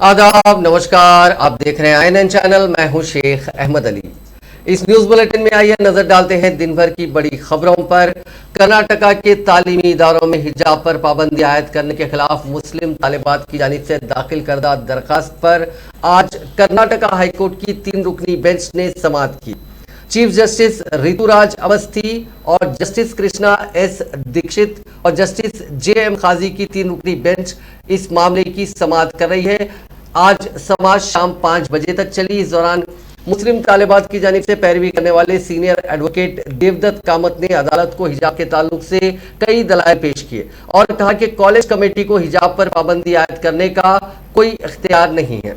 आदाब, नमस्कार। आप देख रहे हैं आईएनएन चैनल। मैं हूं शेख अहमद अली। इस न्यूज बुलेटिन में आइए नजर डालते हैं दिन भर की बड़ी खबरों पर। कर्नाटका के तालीमी इदारों में हिजाब पर पाबंदी आयद करने के खिलाफ मुस्लिम तालिबात की जानिब से दाखिल करदा दरखास्त पर आज कर्नाटका हाईकोर्ट की 3 रुकनी बेंच ने समाअत की। चीफ जस्टिस ऋतुराज अवस्थी और जस्टिस कृष्णा एस दीक्षित और जस्टिस जे एम खाजी की 3 रुकनी बेंच इस मामले की समाअत कर रही है। आज समाअत शाम 5 बजे तक चली। इस दौरान मुस्लिम तालिबात की जानिब से पैरवी करने वाले सीनियर एडवोकेट देवदत्त कामत ने अदालत को हिजाब के ताल्लुक से कई दलाइल पेश किए और कहा कि कॉलेज कमेटी को हिजाब पर पाबंदी आयद करने का कोई इख्तियार नहीं है।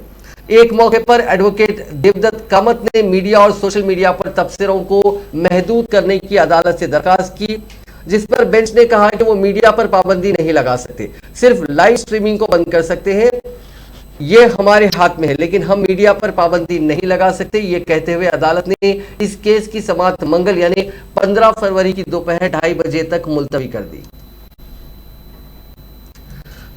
एक मौके पर एडवोकेट देवदत्त कामत ने मीडिया और सोशल मीडिया पर तबसरों को महदूद करने की अदालत से दरखास्त की, जिस पर बेंच ने कहा कि वो मीडिया पर पाबंदी नहीं लगा सकते, सिर्फ लाइव स्ट्रीमिंग को बंद कर सकते हैं। ये हमारे हाथ में है, लेकिन हम मीडिया पर पाबंदी नहीं लगा सकते। ये कहते हुए अदालत ने इस केस की समाअत मंगल यानी 15 फरवरी की दोपहर 2:30 बजे तक मुलतवी कर दी।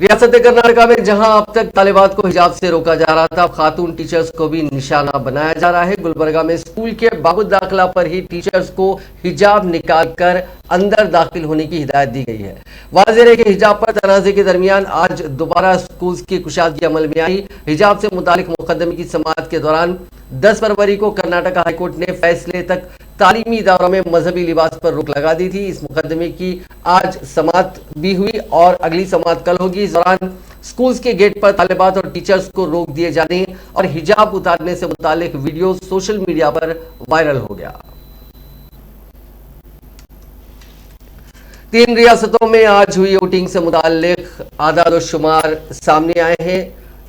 रियासत कर्नाटका में जहां अब तक तालिबात को हिजाब से रोका जा रहा था, खातून टीचर्स को भी निशाना बनाया जा रहा है। गुलबर्गा में स्कूल के बाबूद दाखिला पर ही टीचर्स को हिजाब निकाल कर अंदर दाखिल होने की हिदायत दी गई है। वाज़ेह है कि हिजाब पर तनाज़े के दरमियान आज दोबारा स्कूल की कुशादगी अमल में आई। हिजाब से मुतालिक मुकदमे की समाअत के दौरान 10 फरवरी को कर्नाटका हाईकोर्ट ने फैसले तक तालीमी इदारों में मजहबी लिबास पर रोक लगा दी थी। इस मुकदमे की आज समाअत भी हुई और अगली समाअत कल होगी। इस दौरान स्कूल्स के गेट पर तालिबात और टीचर्स को रोक दिए जाने और हिजाब उतारने से मुतालिक वीडियो सोशल मीडिया पर वायरल हो गया। 3 रियासतों में आज हुई वोटिंग से मुतालिक आदाद और शुमार सामने आए हैं।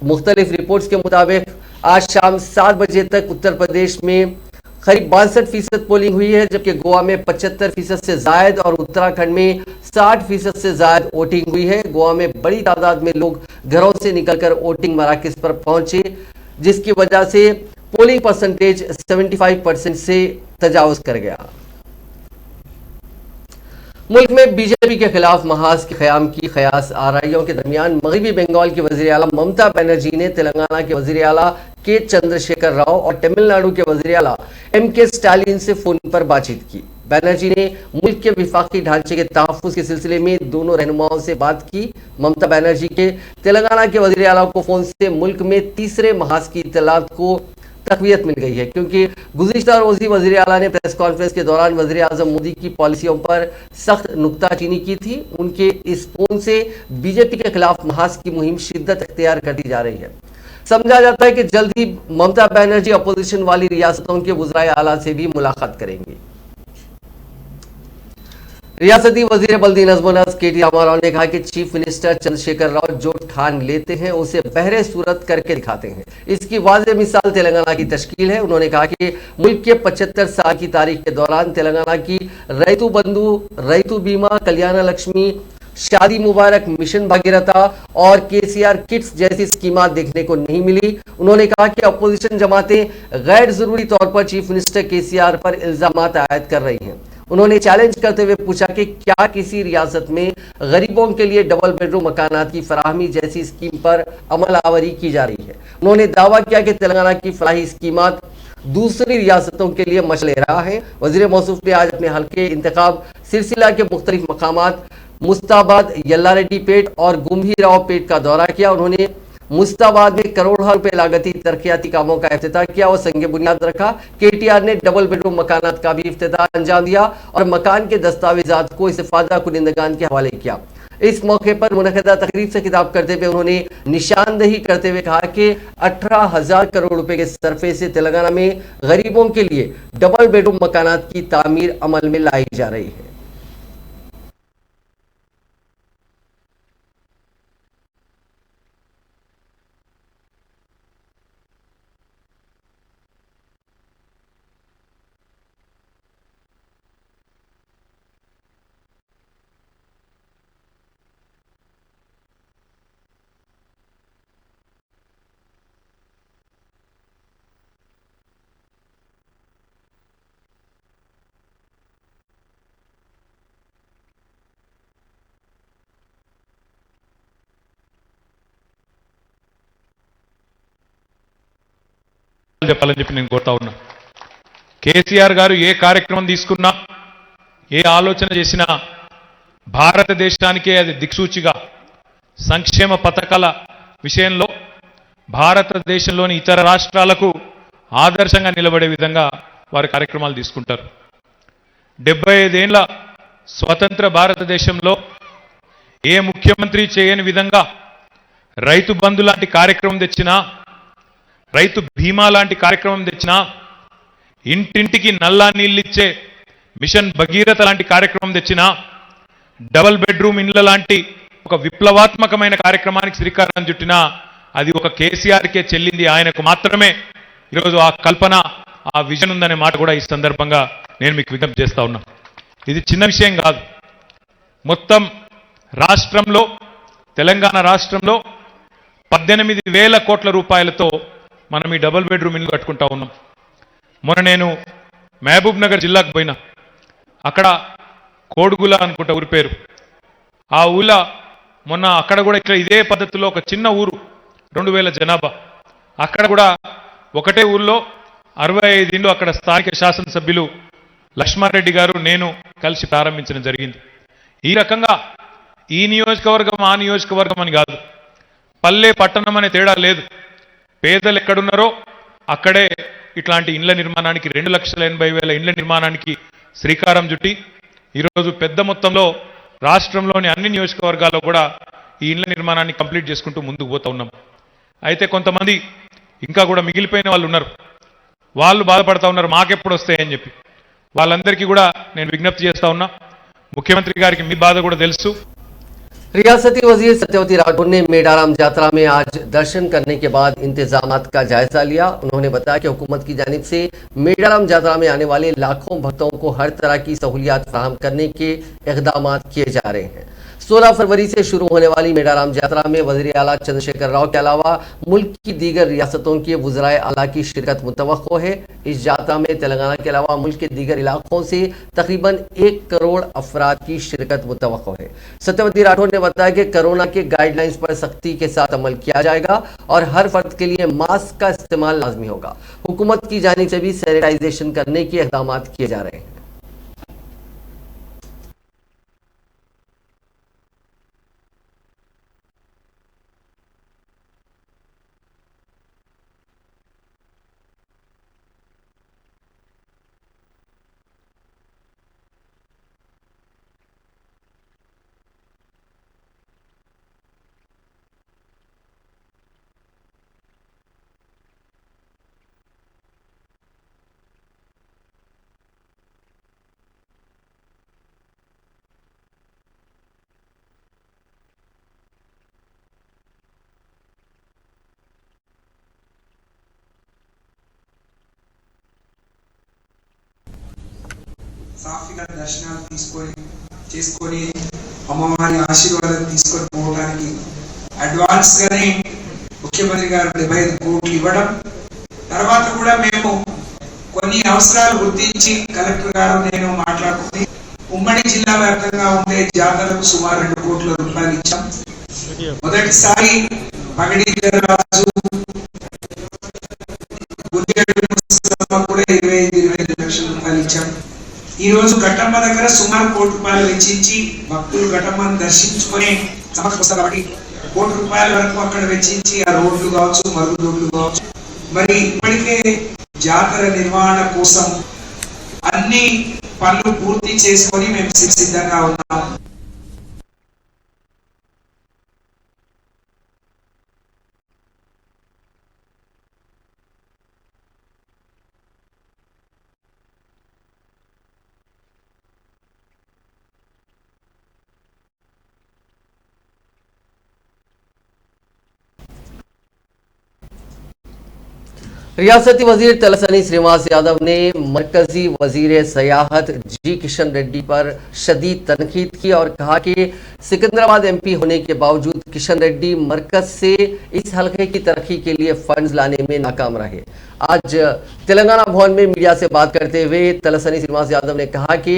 मुख्तलिफ रिपोर्ट्स के मुताबिक आज शाम 7 बजे तक उत्तर प्रदेश में करीब 62% पोलिंग हुई है, जबकि गोवा में 75% से जायद और उत्तराखंड में 60% से जायद वोटिंग हुई है। गोवा में बड़ी तादाद में लोग घरों से निकलकर वोटिंग मराकज पर पहुंचे, जिसकी वजह से पोलिंग परसेंटेज 75% से तजावुज कर गया। मुल्क में बीजेपी के खिलाफ महाज के क़याम की क़यास आराइयों के दरमियान मगरबी बंगाल की वज़ीर आला ममता बनर्जी ने तेलंगाना के वज़ीर आला के चंद्रशेखर राव और तमिलनाडु के वज़ीर आला एम के स्टालिन से फोन पर बातचीत की। बनर्जी ने मुल्क के विफाकी ढांचे के तहफ़्फ़ुज़ के सिलसिले में दोनों रहनुमाओं से बात की। ममता बनर्जी के तेलंगाना के वज़ीर आला को फोन से मुल्क में तीसरे महाज की इत्तलात को तकवीत मिल गई है, क्योंकि गुज़िश्ता रोज़ी वज़ीर आला ने प्रेस कॉन्फ्रेंस के दौरान वज़ीर आज़म मोदी की पॉलिसियों पर सख्त नुक्ताचीनी की थी। उनके इस फोन से बीजेपी के खिलाफ महाज की मुहिम शिद्दत इख्तियार कर दी जा रही है। समझा जाता है कि जल्द ही ममता बनर्जी अपोजिशन वाली रियासतों के वज़राए आला से भी मुलाकात करेंगी। रियासती वजीर बल्दी नज़्म-ओ-नस्र के.टी. रामाराव ने कहा कि चीफ मिनिस्टर चंद्रशेखर राव जो ठान लेते हैं उसे बहरे सूरत करके दिखाते हैं। इसकी वाज़ेह मिसाल तेलंगाना की तश्कील है। उन्होंने कहा कि मुल्क के 75 साल की तारीख के दौरान तेलंगाना की रैतु बंधु, रैतु बीमा, कल्याण लक्ष्मी, शादी मुबारक, मिशन भागीरथा और केसीआर किट्स जैसी स्कीमात देखने को नहीं मिली। उन्होंने कहा कि अपोजिशन जमातें गैर जरूरी तौर पर चीफ मिनिस्टर केसीआर पर इल्जामात आयद कर रही हैं। उन्होंने चैलेंज करते हुए पूछा कि क्या किसी रियासत में गरीबों के लिए डबल बेडरूम मकानात की फराहमी जैसी स्कीम पर अमल आवरी की जा रही है। उन्होंने दावा किया कि तेलंगाना की फलाही स्कीमात दूसरी रियासतों के लिए मशले राह है। वजीर मौसूफ ने आज अपने हल्के इंतखाब सिलसिला के मुख्तलिफ मकामात मुस्ताबाद, यल्लारेड्डी पेट और गुम्भीराव पेट का दौरा किया। उन्होंने मुस्ताबाद में करोड़ों रुपए लागती तरक्याती कामों का इफ्तिताह किया और संग बुनियाद रखा। केटीआर ने डबल बेडरूम मकानात का भी इफ्तिताह अंजाम दिया और मकान के दस्तावेजात को इस्तेफादा कुनिंदगान के हवाले किया। इस मौके पर मुनक़दा तकरीब से खिताब करते हुए उन्होंने निशानदही करते हुए कहा कि 18,000 करोड़ रुपए के सरफे से तेलंगाना में गरीबों के लिए डबल बेडरूम मकानात की तामीर अमल में लाई जा रही है। చెప్పాలని చెప్పి నేను కోరుతా ఉన్నా. కేసీఆర్ గారు ఏ కార్యక్రమం తీసుకున్నా, ఏ ఆలోచన చేసినా భారతదేశానికే అది దిక్సూచిగా సంక్షేమ పథకాల విషయంలో భారతదేశంలోని ఇతర రాష్ట్రాలకు ఆదర్శంగా నిలబడే విధంగా వారి కార్యక్రమాలు తీసుకుంటారు. 75 ఏళ్ల స్వతంత్ర భారతదేశంలో ఏ ముఖ్యమంత్రి చేయని విధంగా రైతు బంధు లాంటి కార్యక్రమం తెచ్చినా, రైతు బీమా లాంటి కార్యక్రమం తెచ్చినా, ఇంటింటికి నల్లా నీళ్ళిచ్చే మిషన్ భగీరథ లాంటి కార్యక్రమం తెచ్చినా, డబల్ బెడ్రూమ్ ఇండ్ల లాంటి ఒక విప్లవాత్మకమైన కార్యక్రమానికి శ్రీకారం చుట్టినా అది ఒక కేసీఆర్కే చెల్లింది. ఆయనకు మాత్రమే ఈరోజు ఆ కల్పన, ఆ విజన్ ఉందనే మాట కూడా ఈ సందర్భంగా నేను మీకు విజ్ఞప్తి చేస్తా ఉన్నా. ఇది చిన్న విషయం కాదు. మొత్తం రాష్ట్రంలో, తెలంగాణ రాష్ట్రంలో 18,000 కోట్ల రూపాయలతో మనం ఈ డబుల్ బెడ్రూమ్ ఇల్లు కట్టుకుంటా ఉన్నాం. మొన్న నేను మహబూబ్ నగర్ జిల్లాకు పోయినా. అక్కడ కోడుగుల అనుకుంటా ఊరి పేరు. ఆ ఊళ్ళో మొన్న అక్కడ కూడా ఇట్లా ఇదే పద్ధతిలో ఒక చిన్న ఊరు, 2000 జనాభా. అక్కడ కూడా ఒకటే ఊళ్ళో 65 ఇండ్లు అక్కడ స్థానిక శాసనసభ్యులు లక్ష్మారెడ్డి గారు, నేను కలిసి ప్రారంభించడం జరిగింది. ఈ రకంగా ఈ నియోజకవర్గం ఆ నియోజకవర్గం అని కాదు, పల్లె పట్టణం అనే తేడా లేదు. పేదలు ఎక్కడున్నారో అక్కడే ఇట్లాంటి ఇండ్ల నిర్మాణానికి 2,80,000 ఇండ్ల నిర్మాణానికి శ్రీకారం చుట్టి ఈరోజు పెద్ద మొత్తంలో రాష్ట్రంలోని అన్ని నియోజకవర్గాల్లో కూడా ఈ ఇండ్ల నిర్మాణాన్ని కంప్లీట్ చేసుకుంటూ ముందుకు పోతా ఉన్నాం. అయితే కొంతమంది ఇంకా కూడా మిగిలిపోయిన వాళ్ళు ఉన్నారు. వాళ్ళు బాధపడతా ఉన్నారు మాకెప్పుడు వస్తాయని చెప్పి. వాళ్ళందరికీ కూడా నేను విజ్ఞప్తి చేస్తా ఉన్నా, ముఖ్యమంత్రి గారికి మీ బాధ కూడా తెలుసు. रियासती वजीर सत्यवती राठौर ने मेडाराम यात्रा में आज दर्शन करने के बाद इंतजामात का जायजा लिया। उन्होंने बताया कि हुकूमत की जानिब से मेडाराम यात्रा में आने वाले लाखों भक्तों को हर तरह की सहूलियात फराहम करने के इक़दाम किए जा रहे हैं। 16 फरवरी से शुरू होने वाली मेडाराम यात्रा में वज़ीर आला चंद्रशेखर राव के अलावा मुल्क की दीगर रियासतों के वज़राए आला की शिरकत मुतवक्को है। इस यात्रा में तेलंगाना के अलावा मुल्क के दीगर इलाकों से तकरीबन 1 करोड़ अफराद की शिरकत मुतवक्को है। सत्यवती राठौर ने बताया कि कोरोना के गाइडलाइंस पर सख्ती के साथ अमल किया जाएगा और हर फर्द के लिए मास्क का इस्तेमाल लाजमी होगा। हुकूमत की जानिब से भी सैनिटाइजेशन करने के इक़दाम किए जा रहे हैं। సాఫీగా దర్శనాలు చేసుకొని అమ్మవారి ఆశీర్వాదం తీసుకొని పోవడానికి అడ్వాన్స్ గానే ముఖ్యమంత్రి గారు 75 కోట్లు ఇవ్వడం, తర్వాత కూడా మేము కొన్ని అవసరాలు గుర్తించి కలెక్టర్ గారు నేను మాట్లాడుకుని ఉమ్మడి జిల్లా వ్యాప్తంగా ఉండే జాతరకు సుమారు 2 కోట్ల రూపాయలు ఇచ్చాం. మొదటిసారి పగడిరాజు కూడా 25 లక్షల రూపాయలు ఇచ్చాం. ఈ రోజు ఘట్టమ్మ దగ్గర సుమారు 1 కోటి రూపాయలు వెచ్చించి భక్తులు ఘట్టమ్మను దర్శించుకొని సమక్ష వస్తారు కాబట్టి 1 కోటి రూపాయల వరకు అక్కడ వెచ్చించి ఆ రోడ్లు కావచ్చు, మరుగుదొడ్లు కావచ్చు, మరి ఇప్పటికే జాతర నిర్వహణ కోసం అన్ని పనులు పూర్తి చేసుకొని మేము సిద్ధంగా ఉన్నాం. रियासती वजीर तलसानी श्रीनिवास यादव ने मरकजी वजीर सयाहत जी किशन रेड्डी पर शदीद तनकीद की और कहा कि सिकंदराबाद एमपी होने के बावजूद किशन रेड्डी मरकज से इस हलके की तरक्की के लिए फंड्स लाने में नाकाम रहे। आज तेलंगाना भवन में मीडिया से बात करते हुए तलसानी श्रीनिवास यादव ने कहा कि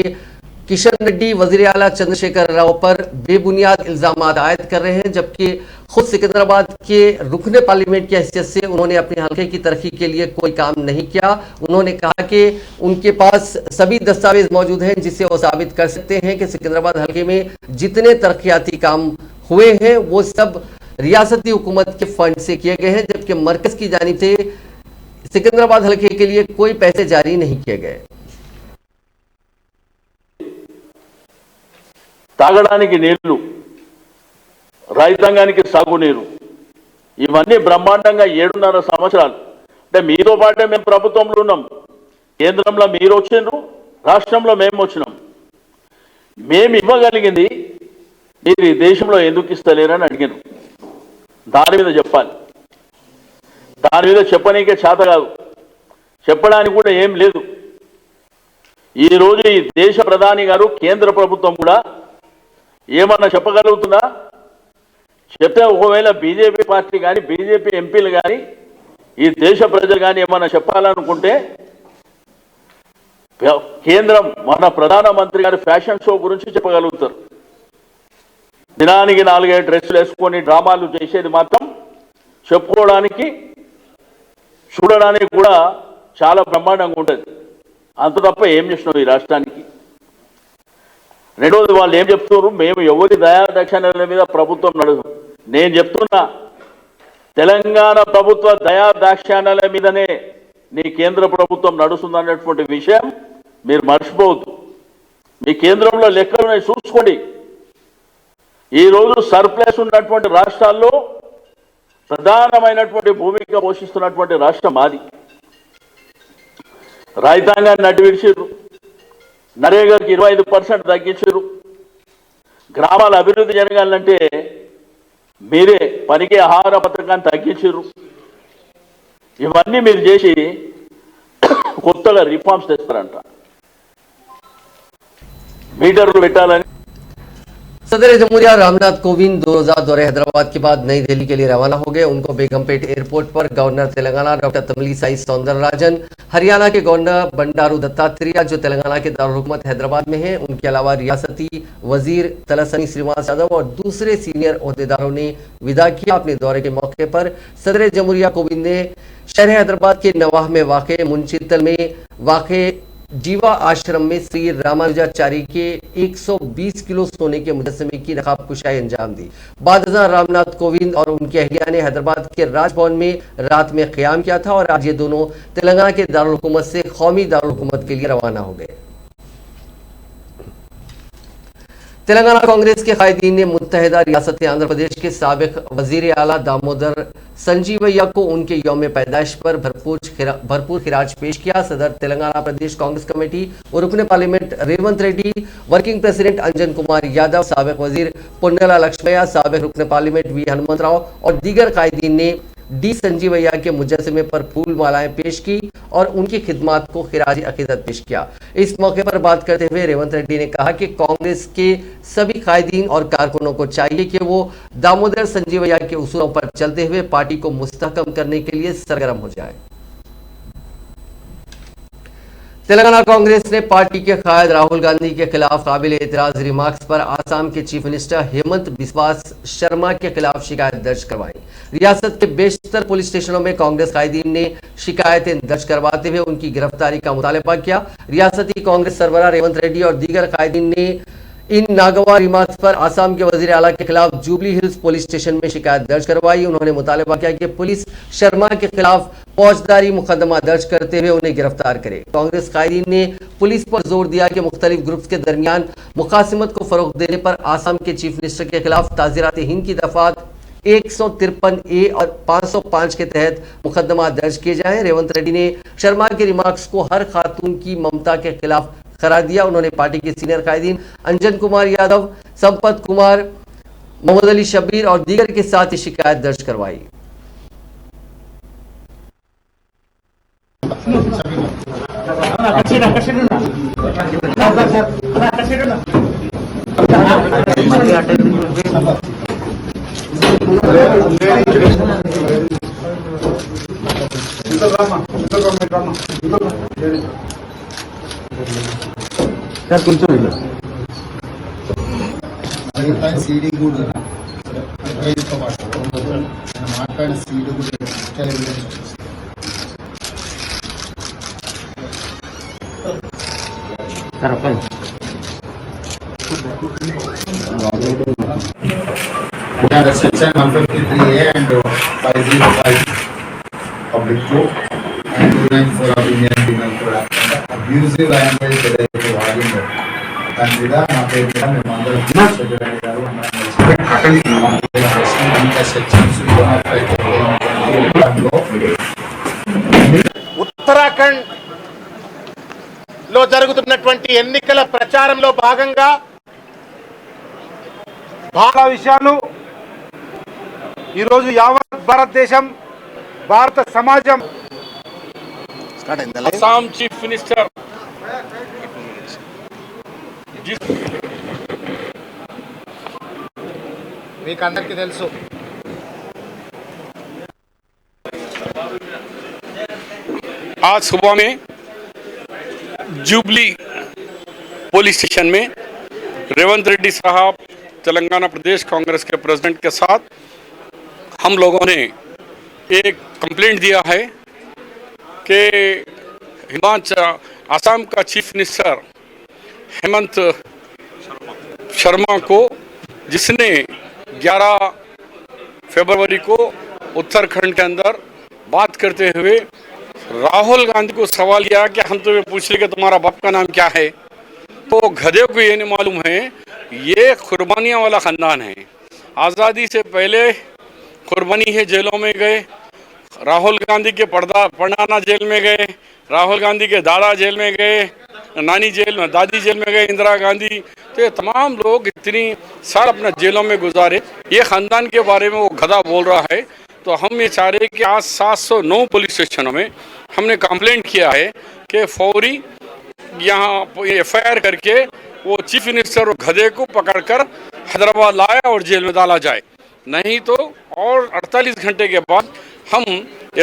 किशन रेड्डी वजीर आला चंद्रशेखर राव पर बेबुनियाद इल्जाम आयद कर रहे हैं, जबकि खुद सिकंदराबाद के रुकने पार्लियामेंट की हैसियत से उन्होंने अपने हल्के की तरक्की के लिए कोई काम नहीं किया। उन्होंने कहा कि उनके पास सभी दस्तावेज मौजूद हैं जिससे वो साबित कर सकते हैं कि सिकंदराबाद हल्के में जितने तरक्याती काम हुए हैं वो सब रियासती हुकूमत के फंड से किए गए हैं, जबकि मरकज की जानिब से सिकंदराबाद हल्के के लिए कोई पैसे जारी नहीं किए गए। తాగడానికి నీళ్లు, రైతాంగానికి సాగునీరు, ఇవన్నీ బ్రహ్మాండంగా 7.5 సంవత్సరాలు అంటే మీతో పాటే మేము ప్రభుత్వంలో ఉన్నాం. కేంద్రంలో మీరు వచ్చిండ్రు, రాష్ట్రంలో మేము వచ్చినాం. మేము ఇవ్వగలిగింది మీరు ఈ దేశంలో ఎందుకు ఇస్తలేరని అడిగినారు. దాని మీద చెప్పాలి. దాని మీద చెప్పనీకే చేత కాదు, చెప్పడానికి కూడా ఏం లేదు. ఈరోజు ఈ దేశ ప్రధాని గారు, కేంద్ర ప్రభుత్వం కూడా ఏమన్నా చెప్పగలుగుతుందా? చెప్తే ఒకవేళ బీజేపీ పార్టీ కానీ బీజేపీ ఎంపీలు కానీ ఈ దేశ ప్రజలు కానీ ఏమన్నా చెప్పాలనుకుంటే కేంద్రం మన ప్రధానమంత్రి గారి ఫ్యాషన్ షో గురించి చెప్పగలుగుతారు. దినానికి 4-5 డ్రెస్సులు వేసుకొని డ్రామాలు చేసేది మాత్రం చెప్పుకోవడానికి, చూడడానికి కూడా చాలా బ్రహ్మాండంగా ఉంటుంది. అంత తప్ప ఏం చేసినావు ఈ రాష్ట్రానికి? రెండోది వాళ్ళు ఏం చెప్తున్నారు, మేము ఎవరి దయాదాక్షిణ్యాల మీద ప్రభుత్వం నడుదు. నేను చెప్తున్నా, తెలంగాణ ప్రభుత్వ దయాదాక్షిణ్యాల మీదనే నీ కేంద్ర ప్రభుత్వం నడుస్తుందన్నటువంటి విషయం మీరు మర్చిపోవద్దు. మీ కేంద్రంలో లెక్కలు చూసుకోండి. ఈరోజు సర్ప్లస్ ఉన్నటువంటి రాష్ట్రాల్లో ప్రధానమైనటువంటి భూమిక పోషిస్తున్నటువంటి రాష్ట్రం మాది. రైతాంగాన్ని అడ్డు విడిచారు, నరేగాకి 25% తగ్గించారు. గ్రామాల అభివృద్ధి జరగాలంటే మీరే పనికి ఆహార పథకాన్ని తగ్గించారు. ఇవన్నీ మీరు చేసి కొత్తగా రిఫార్మ్స్ తెస్తారంట. మీటర్లు పెట్టాలని सदर जमहूरिया रामनाथ कोविंद 2 रोजा दौरे हैदराबाद के बाद नई दिल्ली के लिए रवाना हो गए। उनको बेगमपेट एयरपोर्ट पर गवर्नर तेलंगाना डॉक्टर तमिलिसाई सौंदरराजन, हरियाणा के गवर्नर बंडारू दत्तात्रेय जो तेलंगाना के दारुल हैदराबाद में हैं, उनके अलावा रियासती वजीर तलसानी श्रीनिवास यादव और दूसरे सीनियर ओहदेदारों ने विदा किया। अपने दौरे के मौके पर सदर जमहूरिया कोविंद ने शहर हैदराबाद के नवाह में वाक़ मुंशितल में वाक़ जीवा आश्रम में श्री रामानुजाचार्य के 120 किलो सोने के मुजस्समे की नकाब कुशाई अंजाम दी। बाद रामनाथ कोविंद और उनकी अहलिया ने हैदराबाद के राजभवन में रात में क़याम किया था और आज ये दोनों तेलंगाना के दारुल हुकूमत से कौमी दारुल हुकूमत के लिए रवाना हो गए। तेलंगाना कांग्रेस के कायदीन ने मुत्तहिदा रियासत आंध्र प्रदेश के साबिक वजीर आला दामोदर संजीवैया को उनके यौम पैदाइश पर भरपूर खिराज पेश किया। सदर तेलंगाना प्रदेश कांग्रेस कमेटी और रुकने parliament Revanth Reddy, working president Anjan Kumar Yadav, साबिक वजीर पुन्नेला लक्ष्मैया, साबिक रुकने पार्लियामेंट वी हनुमंतराव और दीगर कायदीन ने डी संजीवैया के मुजस्समे पर फूल मालाएं पेश की और उनकी खिदमात को खिराज अकीदत पेश किया। इस मौके पर बात करते हुए रेवंत रेड्डी ने कहा कि कांग्रेस के सभी कायदीन और कारकुनों को चाहिए कि वो दामोदर संजीवैया के उसूलों पर चलते हुए पार्टी को मुस्तहकम करने के लिए सरगर्म हो जाए। तेलंगाना कांग्रेस ने पार्टी के कायद राहुल गांधी के खिलाफ काबिल एतराज रिमार्क्स पर आसाम के चीफ मिनिस्टर हेमंत बिस्वास शर्मा के खिलाफ शिकायत दर्ज करवाई। रियासत के बेशतर पुलिस स्टेशनों में कांग्रेस कायदीन ने शिकायतें दर्ज करवाते हुए उनकी गिरफ्तारी का मुतालबा किया। रियासती कांग्रेस सरबराह रेवंत रेड्डी और दीगर कायदीन ने इन नागवार रिमार्क्स पर आसाम के वजीर आला के खिलाफ जुबली हिल्स पुलिस स्टेशन में शिकायत दर्ज करवाई। उन्होंने मुतालबा किया कि पुलिस शर्मा के खिलाफ फौजदारी मुकदमा दर्ज करते हुए उन्हें गिरफ्तार करे। कांग्रेस कायदीन ने पुलिस पर जोर दिया कि मुख्तलिफ ग्रुप्स के दरमियान मुकासिमत को फरोग देने पर आसाम के चीफ मिनिस्टर के खिलाफ ताज़ीरात हिंद की दफात 153A और 505 के तहत मुकदमा दर्ज किए जाएं। रेवंत रेड्डी ने शर्मा के रिमार्क्स को हर खातून की ममता के खिलाफ करार दिया। उन्होंने पार्टी के सीनियर कायदीन अंजन कुमार यादव, संपत कुमार, मोहम्मद अली शब्बीर और दीगर के साथ शिकायत दर्ज करवाई। यार సీడీ కూడా అడ్వైజ్తో పాటు ఆయన మాట్లాడిన సీడీ కూడా television section 153A and 505 public code and 294 of Indian Penal Code Act. Abusive language ఏదైతే వాడిందో దాని మీద నా పేరు మీద మేము అందరం సెక్రటరీ గారు సెక్షన్స్ ఉత్తరాఖండ్ లో జరుగుతున్నటువంటి ఎన్నికల ప్రచారంలో భాగంగా చాలా విషయాలు ఈరోజు యావత్ భారతదేశం భారత సమాజం అస్సాం చీఫ్ మినిస్టర్ మీకు అందరికీ తెలుసు आज सुबह में जुबली पुलिस स्टेशन में रेवंत रेड्डी साहब तेलंगाना प्रदेश कांग्रेस के प्रेसिडेंट के साथ हम लोगों ने एक कंप्लेंट दिया है कि असम का चीफ मिनिस्टर हेमंत शर्मा को जिसने 11 फरवरी को उत्तराखंड के अंदर बात करते हुए राहुल गांधी को सवाल किया कि हम तुम्हें पूछ रहे कि तुम्हारा बाप का नाम क्या है, तो गधे को ये नहीं मालूम है ये कुर्बानियाँ वाला ख़ानदान है। आज़ादी से पहले कुर्बानी है जेलों में गए, राहुल गांधी के पड़नाना जेल में गए, राहुल गांधी के दादा जेल में गए, नानी जेल में दादी जेल में गए, इंदिरा गांधी, तो ये तमाम लोग इतनी साल अपना जेलों में गुजारे। ये ख़ानदान के बारे में वो गधा बोल रहा है। तो हम ये चाह रहे कि आज 709 पुलिस स्टेशनों में हमने कंप्लेंट किया है कि फौरी यहाँ FIR करके वो चीफ मिनिस्टर और गधे को पकड़कर हैदराबाद लाया और जेल में डाला जाए, नहीं तो और 48 घंटे के बाद हम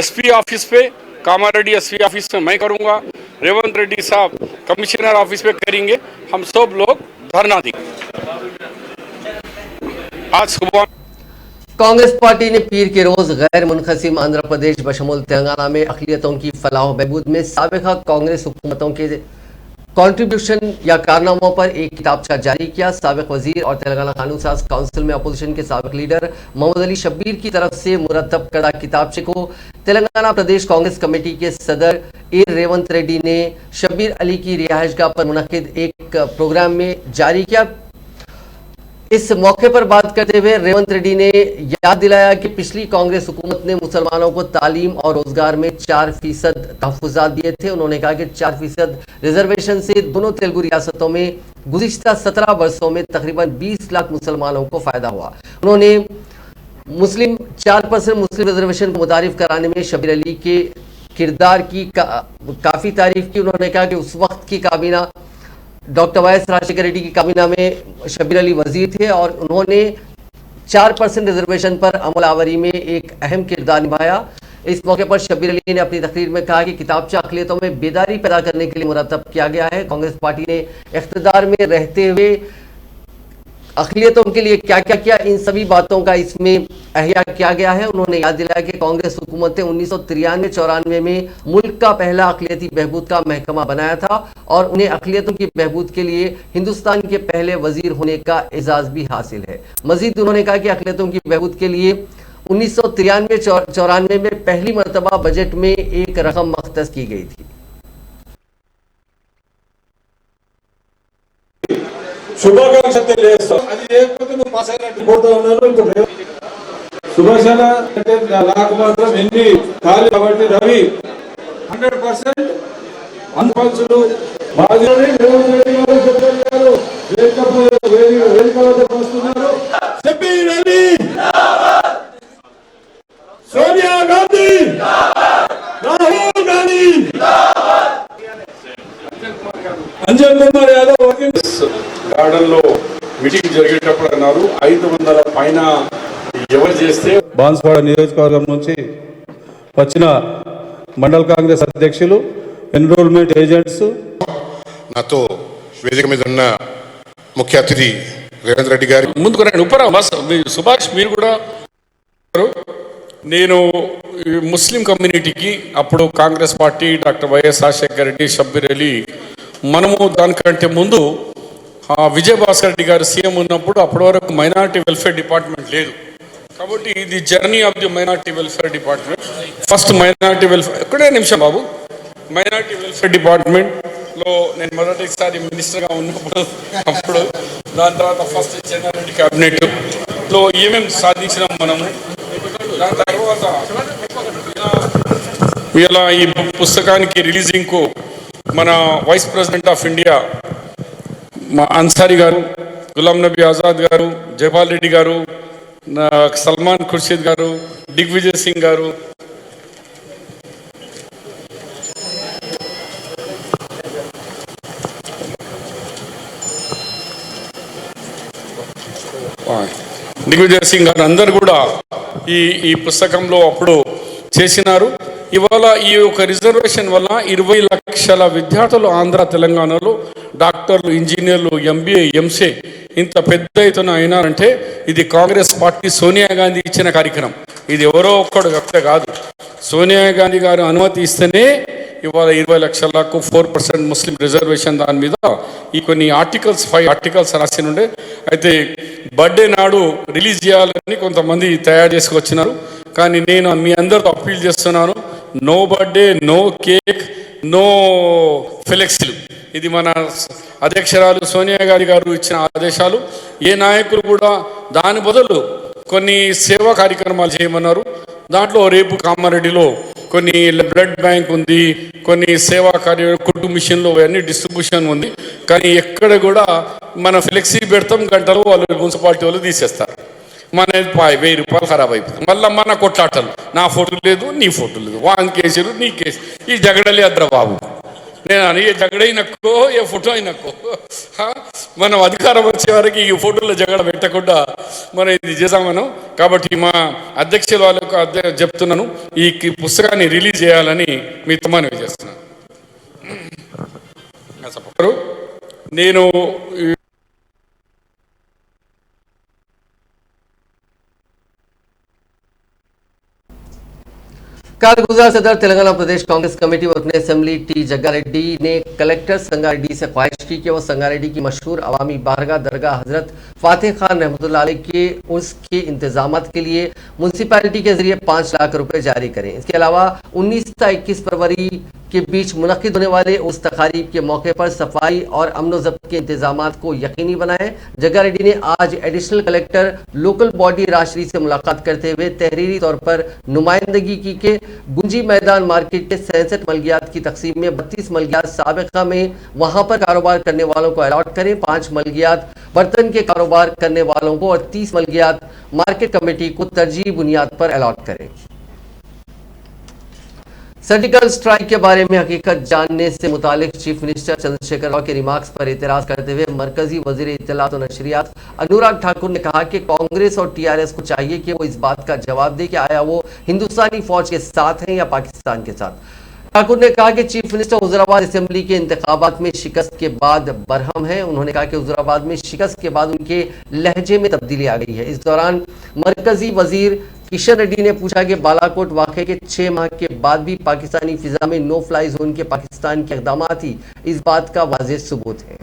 SP ऑफिस पे कामारेड्डी SP ऑफिस में मैं करूँगा, रेवंत रेड्डी साहब कमिश्नर ऑफिस पे करेंगे, हम सब लोग धरना देंगे। आज सुबह कांग्रेस पार्टी ने पीर के रोज गैर मुनक़सिम आंध्र प्रदेश बशमूल तेलंगाना में अक़लियतों की फलाह बहबूद में साबिक़ा कांग्रेस हुकूमतों के कंट्रीब्यूशन या कारनामों पर एक किताबचा जारी किया। साबिक़ वजीर और तेलंगाना कानून साज काउंसिल में अपोजिशन के साबिक़ लीडर मोहम्मद अली शब्बीर की तरफ से मुरतब करदा किताबचे को तेलंगाना प्रदेश कांग्रेस कमेटी के सदर ए रेवंत रेड्डी ने शब्बीर अली की रिहाइशगाह पर मुनक़िद एक प्रोग्राम में जारी किया। इस मौके पर बात करते हुए रेवंत रेड्डी ने याद दिलाया कि पिछली कांग्रेस हुकूमत ने मुसलमानों को तालीम और रोजगार में 4% तहफ़्फ़ुज़ात दिए थे। उन्होंने कहा कि 4% रिजर्वेशन से दोनों तेलुगु रियासतों में गुज़िश्ता 17 वर्षों में तकरीबन 20 लाख मुसलमानों को फ़ायदा हुआ। उन्होंने 4% मुस्लिम रिजर्वेशन को मुतारिफ कराने में शब्बीर अली के किरदार की काफ़ी तारीफ की। उन्होंने कहा कि उस वक्त की काबीना डॉक्टर YS राजशेखर रेड्डी की काबीना में शब्बीर अली वजीर थे और उन्होंने 4% रिजर्वेशन पर अमलावरी में एक अहम किरदार निभाया। इस मौके पर शब्बीर अली ने अपनी तकरीर में कहा कि किताबचा अक़लियतों में बेदारी पैदा करने के लिए मुरतब किया गया है। कांग्रेस पार्टी ने इख्तिदार में रहते हुए अक़लियतों के लिए क्या क्या किया, इन सभी बातों का इसमें अहिया किया गया है। उन्होंने याद दिलाया कि कांग्रेस हुकूमत ने 1993-94 में मुल्क का पहला अक़लियती बहबूद का महकमा बनाया था और उन्हें अक़लियतों की बहबूद के लिए हिंदुस्तान के पहले वजीर होने का एजाज़ भी हासिल है। मजीद उन्होंने कहा कि अक़लियतों की बहबूद के लिए 1993-94 में पहली मरतबा बजट में एक रकम मख्तस की गई थी। శుభాకాంక్షలు తెలియజేస్తాం. అది లేకపోతే నువ్వు పాస్ అయినట్టు పోతా ఉన్నారు. ఇప్పుడు సుభాషణ అంటే నాకు మాత్రం ఎన్ని ఖాళీ కాబట్టి రవి 100% అన్పల్సులు మాజీ వేదిక వద్దకు వస్తున్నారు. షబ్బీర్ అలీ, సోనియా గాంధీ, రాహుల్ గాంధీ, అంజన్ కుమార్ యాదవ్ గార్డెన్ లో మీటింగ్ జరిగేటప్పుడు అన్నారు 500 పైన ఎవరు చేస్తే బాన్స్వాడ నియోజకవర్గం నుంచి వచ్చిన మండల కాంగ్రెస్ అధ్యక్షులు, ఎన్రోల్మెంట్ ఏజెంట్స్, నాతో వేదిక మీద ఉన్న ముఖ్య అతిథి రేవంత్ రెడ్డి గారి ముందుకు రండి ఉపరా బస్ సుభాష్ మీరు కూడా నేను ముస్లిం కమ్యూనిటీకి అప్పుడు Congress party doctor YS Rajasekhara Reddy Shabbir Ali మనము దానికంటే ముందు విజయభాస్కర్ రెడ్డి గారు సీఎం ఉన్నప్పుడు అప్పటి వరకు మైనారిటీ వెల్ఫేర్ డిపార్ట్మెంట్ లేదు కాబట్టి ఇది journey of the minority welfare department first minority welfare ఒక్కడే నిమిషం బాబు మైనారిటీ వెల్ఫేర్ డిపార్ట్మెంట్లో నేను మొదటిసారి మినిస్టర్గా ఉన్నప్పుడు అప్పుడు దాని తర్వాత ఫస్ట్ చెన్నారెడ్డి క్యాబినెట్లో ఏమేమి సాధించినాం మనము దాని తర్వాత ఇలా ఈ పుస్తకానికి రిలీజింగ్కు మన వైస్ ప్రెసిడెంట్ ఆఫ్ ఇండియా మా అన్సారీ గారు గులాం నబీ ఆజాద్ గారు జైపాల్ రెడ్డి గారు సల్మాన్ ఖుర్షీద్ గారు దిగ్విజయ్ సింగ్ గారు దిగ్విజయ్ సింగ్ గారు అందరు కూడా ఈ పుస్తకంలో అప్పుడు చేసినారు. ఇవాళ ఈ యొక్క రిజర్వేషన్ వల్ల 20 లక్షల విద్యార్థులు ఆంధ్ర తెలంగాణలో డాక్టర్లు ఇంజనీర్లు ఎంబీఏ ఎంసీఏ ఇంత పెద్ద ఎత్తున అయినారంటే ఇది కాంగ్రెస్ పార్టీ సోనియా గాంధీ ఇచ్చిన కార్యక్రమం. ఇది ఎవరో ఒక్కడు వ్యక్తి కాదు, సోనియా గాంధీ గారు అనుమతి ఇస్తేనే ఇవాళ 20 లక్షలకు 4% ముస్లిం రిజర్వేషన్ దాని మీద ఈ కొన్ని ఆర్టికల్స్ 5 ఆర్టికల్స్ రాసి ఉండే. అయితే బర్త్డే నాడు రిలీజ్ చేయాలని కొంతమంది తయారు చేసుకొచ్చినారు. కానీ నేను మీ అందరితో అప్పీల్ చేస్తున్నాను, no birthday, no cake, no ఫ్లెక్సీలు. ఇది మన అధ్యక్షురాలు సోనియా గాంధీ గారు ఇచ్చిన ఆదేశాలు. ఏ నాయకులు కూడా దాని బదులు కొన్ని సేవా కార్యక్రమాలు చేయమన్నారు. దాంట్లో రేపు కామారెడ్డిలో కొన్ని బ్లడ్ బ్యాంక్ ఉంది, కొన్ని సేవా కుట్టు మిషన్లు అన్ని డిస్ట్రిబ్యూషన్ ఉంది. కానీ ఎక్కడ కూడా మన ఫ్లెక్సీ పెడతాం, గంటలు వాళ్ళు మున్సిపాలిటీ వాళ్ళు తీసేస్తారు. మన 1000 రూపాయలు ఖరాబ్ అయిపోతుంది. మళ్ళీ మన కొట్లాటలు, నా ఫోటో లేదు, నీ ఫోటో లేదు, వాన్ కేసులు, నీ కేసు, ఈ జగడలే అద్దరా బాబు. నేను అని ఏ జగడైనక్కో ఏ ఫోటో అయినక్కో మనం అధికారం వచ్చే వరకు ఈ ఫోటోలో జగడ పెట్టకుండా మనం ఇది చేసాం మనం. కాబట్టి మా అధ్యక్షుల వాళ్ళకు చెప్తున్నాను, ఈ పుస్తకాన్ని రిలీజ్ చేయాలని మీతో మనవి చేస్తున్నాను. నేను कारगुजार सदर तेलंगाना प्रदेश कांग्रेस कमेटी और अपने असेंबली टी जग्गारेड्डी ने कलेक्टर संगारेड्डी से ख्वाहिश की कि वो संगारेड्डी की मशहूर अवामी बारगाह दरगाह हजरत फातेह खान रहमतुल्लाह अलैह के उसके इंतजामात के लिए म्यूनसिपैलिटी के जरिए 5 लाख रुपए जारी करें। इसके अलावा 19 से 21 फरवरी के बीच मुनक्किद होने वाले उस तकारीब के मौके पर सफाई और अमन जब्त के इंतजामात को यकीनी बनाएं। जग्गारेड्डी ने आज additional collector local body Rajashree से मुलाकात करते हुए तहरीरी तौर पर नुमाइंदगी की के गुंजी मैदान मार्केट के 67 मलगियात की तकसीम में 32 मलगियात साबिका में वहां पर कारोबार करने वालों को अलॉट करें, 5 मलगियात बर्तन के कारोबार करने वालों को और 30 मलगियात मार्केट कमेटी को तरजीह बुनियाद पर अलॉट करें। सर्जिकल स्ट्राइक के बारे में हकीकत जानने से मुतालिक चीफ मिनिस्टर चंद्रशेखर राव के रिमार्क्स पर एतराज करते हुए मरकजी वजीर इत्तलात और नशरियात अनुराग ठाकुर ने कहा कि कांग्रेस और टीआरएस को चाहिए कि वो इस बात का जवाब दे कि आया वो हिंदुस्तानी फौज के साथ हैं या पाकिस्तान के साथ। ठाकुर ने कहा कि चीफ मिनिस्टर हुजूराबाद असेंबली के इंतखाबात में शिकस्त के बाद बरहम है। उन्होंने कहा कि हुजूराबाद में शिकस्त के बाद उनके लहजे में तब्दीली आ गई है। इस दौरान मरकजी वजीर किशन रेड्डी ने पूछा कि बालाकोट वाक़े के 6 माह के बाद भी पाकिस्तानी फिजा में नो फ्लाई जोन के पाकिस्तान के इक़दामात ही इस बात का वाज़ेह सबूत है।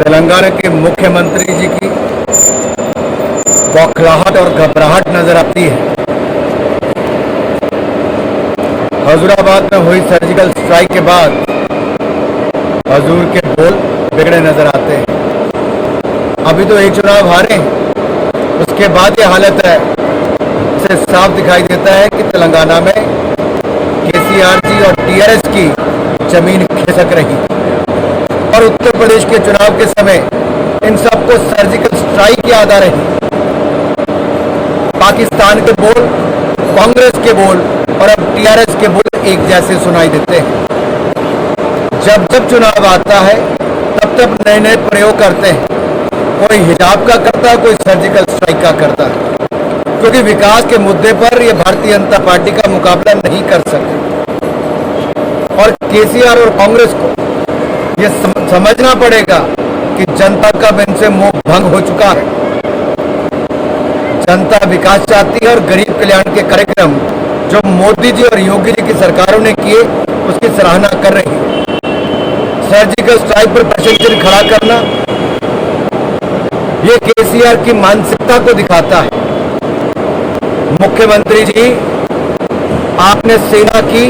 तेलंगाना के मुख्यमंत्री जी की बौखलाहट और घबराहट नजर आती है। हुजूराबाद में हुई सर्जिकल स्ट्राइक के बाद हुजूर के बोल बिगड़े नजर आते हैं। अभी तो एक चुनाव हारे, उसके बाद ये हालत है। इससे साफ दिखाई देता है कि तेलंगाना में केसीआर जी और टीआरएस की जमीन खिसक रही और उत्तर प्रदेश के चुनाव के समय इन सबको सर्जिकल स्ट्राइक याद आ रही। पाकिस्तान के बोल, कांग्रेस के बोल और अब टीआरएस के बोल एक जैसे सुनाई देते हैं। जब जब चुनाव आता है तब तब नए नए प्रयोग करते हैं। कोई हिजाब का करता है, कोई सर्जिकल स्ट्राइक का करता है, क्योंकि विकास के मुद्दे पर ये भारतीय जनता पार्टी का मुकाबला नहीं कर सकते। और केसीआर और कांग्रेस को ये समझना पड़ेगा कि जनता का इनसे मोह भंग हो चुका है। जनता विकास चाहती है और गरीब कल्याण के कार्यक्रम जो मोदी जी और योगी जी की सरकारों ने किए उसकी सराहना कर रही है। सर्जिकल स्ट्राइक पर प्रशासन खड़ा करना ये केसीआर की मानसिकता को दिखाता है। मुख्यमंत्री जी, आपने सेना की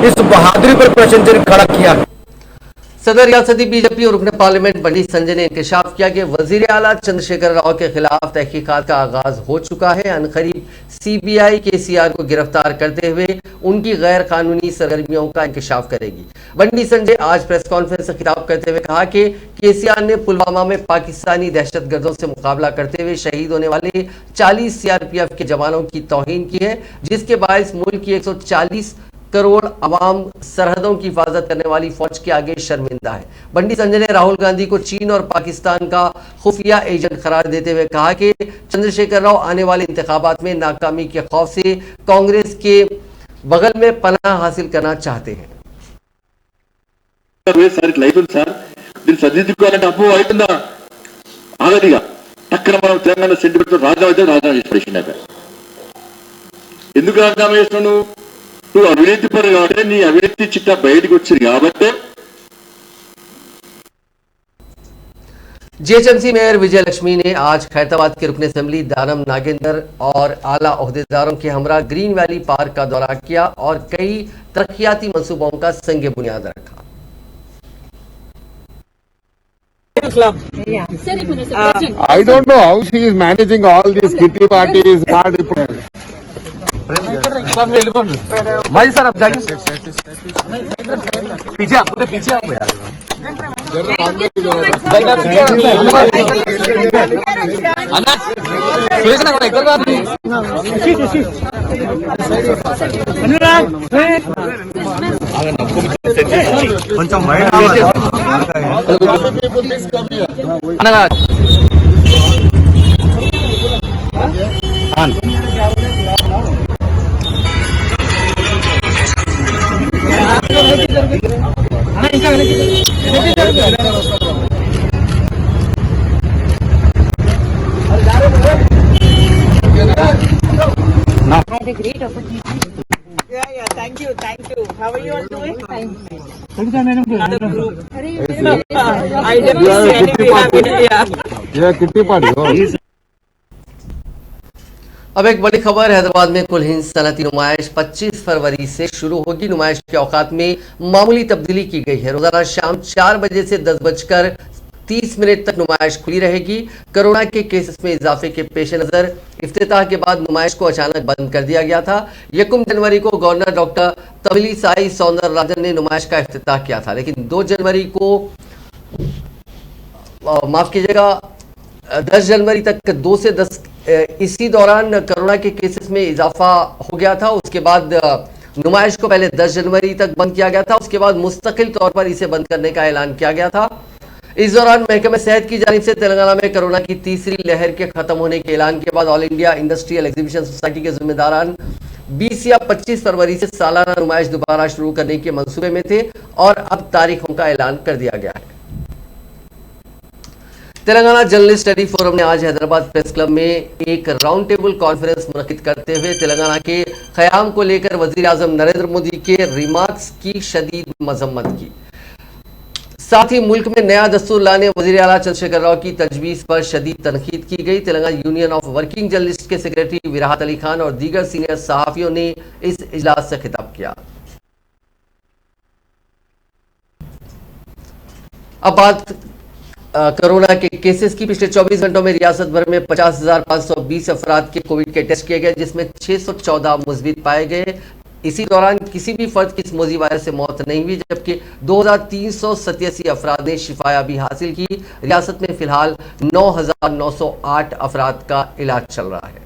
इस बहादुरी पर प्रशंसा खड़ा किया है। सदर रियासती बीजेपी और रुकन पार्लियामेंट बंडी संजय ने इंकशाफ किया कि वजीर आला चंद्रशेखर राव के खिलाफ तहकीकात का आगाज हो चुका है। अनकरीब सीबीआई केसीआर को गिरफ्तार करते हुए उनकी गैर कानूनी सरगर्मियों का इंकशाफ करेगी। बंडी संजय आज प्रेस कॉन्फ्रेंस से खिताब करते हुए कहा कि केसीआर ने पुलवामा में पाकिस्तानी दहशतगर्दों से मुकाबला करते हुए शहीद होने वाले 40 सीआरपीएफ के जवानों की तौहीन की है, जिसके बायस मुल्क की 140 करोड़ अवाम सरहदों की हिफाजत करने वाली फौज के आगे शर्मिंदा है। बंडी संजय ने राहुल गांधी को चीन और पाकिस्तान का खुफिया एजेंट करार देते हुए कहा कि चंद्रशेखर राव आने वाले इंतखाबात में नाकामी के खौफ से कांग्रेस के बगल में पनाह हासिल करना चाहते हैं। నువ్వు అవినీతి పరు కాబట్టి నీ అవినీతి చిట్టా బయటకు వచ్చింది కాబట్టి जीएचएमसी मेयर विजय लक्ष्मी ने आज खैरताबाद के रुकन असेंबली दानम नागेंद्र और आला ओहदेदारों के हमरा ग्रीन वैली पार्क का दौरा किया और कई तरक्याती मंसूबों का संग बुनियाद रखा। I don't know how she is managing all these kitty parties, party. भाई सर अब जाइए पीछे आप पीछे आओ यार। Great opportunity. Yeah, thank you. How are you all doing? Fine. I definitely kitty party. अब एक बड़ी खबर, हैदराबाद में कुल हिंद सनती नुमाइश 25 फरवरी से शुरू होगी। नुमाइश के औकात में मामूली तब्दीली की गई है। रोजाना शाम 4 बजे से 10:30 तक नुमाइश खुली रहेगी। कोरोना के केसेस में इजाफे के पेश नजर इफ्तिताह के बाद नुमाइश को अचानक बंद कर दिया गया था। 1 जनवरी को गवर्नर डॉक्टर तमिलिसाई सौंदरराजन ने नुमाइश का इफ्तिताह किया था, लेकिन 2 जनवरी को माफ कीजिएगा 10 जनवरी तक 2 से 10 इसी दौरान कोरोना के केसेस में इजाफा हो गया था। उसके बाद नुमाइश को पहले 10 जनवरी तक बंद किया गया था, उसके बाद मुस्तकिल तौर पर इसे बंद करने का ऐलान किया गया था। इस दौरान महकमे सेहत की जानिब से तेलंगाना में कोरोना की तीसरी लहर के खत्म होने के ऐलान के बाद all India industrial exhibition society के जिम्मेदारान 20 या 25 फरवरी से सालाना नुमाइश दोबारा शुरू करने के मंसूबे में थे और अब तारीखों का ऐलान कर दिया गया है। तेलंगाना जर्नलिस्ट स्टडी फोरम ने आज हैदराबाद प्रेस क्लब में एक राउंड टेबल कॉन्फ्रेंस मुनक्किद करते हुए तेलंगाना के क़याम को लेकर वजीर आज़म नरेंद्र मोदी के रिमार्क्स की शदीद मजम्मत की। साथ ही मुल्क में नया दस्तूर लाने वजीर आला चंद्रशेखर राव की तजवीज़ पर शदीद तनकीद की गई। Telangana union of working journalist के सेक्रेटरी विराहत अली खान और दीगर सीनियर सहाफ़ियों ने इस इजलास से खिताब किया। अब बात कोरोना के केसेस की। पिछले 24 घंटों में रियासत भर में 50,520 अफराद के कोविड के टेस्ट किए गए, जिसमें 614 मुस्बित पाए गए। इसी दौरान किसी भी फर्द की इस मोजी वायरस से मौत नहीं हुई, जबकि 2387 अफराद ने शिफायाबी हासिल की। रियासत में फिलहाल 9,908 अफराद का इलाज चल रहा है।